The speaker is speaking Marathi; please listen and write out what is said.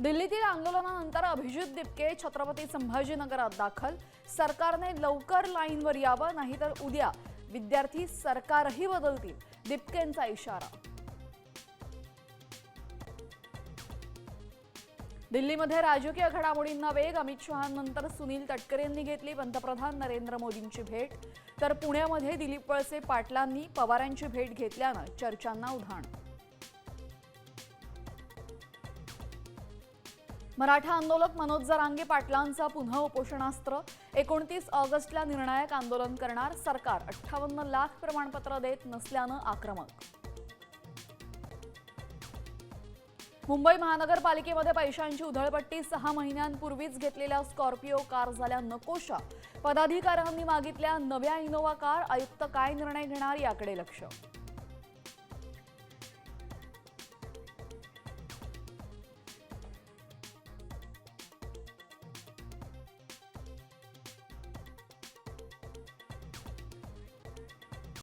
दिल्लीतील आंदोलनानंतर अभिजित दिपके छत्रपती संभाजीनगरात दाखल। सरकारने लवकर लाईनवर यावं, नाहीतर उद्या विद्यार्थी सरकारही बदलतील, दिपकेंचा इशारा। दिल्लीमध्ये राजकीय घडामोडींना वेग। अमित शहांनंतर सुनील तटकरे यांनी घेतली पंतप्रधान नरेंद्र मोदींची भेट। तर पुण्यामध्ये दिलीप वळसे पाटलांनी पवारांची भेट घेतल्यानं चर्चांना उधाण। मराठा आंदोलक मनोज जरांगे पाटलांचा पुन्हा उपोषणास्त्र। 29 ऑगस्टला निर्णायक आंदोलन करणार सरकार। 58 लाख प्रमाणपत्र देत नसल्यानं आक्रमक। मुंबई महानगरपालिकेमध्ये पैशांची उधळपट्टी। 6 महिन्यांपूर्वीच घेतलेल्या स्कॉर्पिओ कार झाल्या नकोशा। पदाधिकाऱ्यांनी मागितल्या नव्या इनोव्हा कार। आयुक्त काय निर्णय घेणार याकडे लक्ष।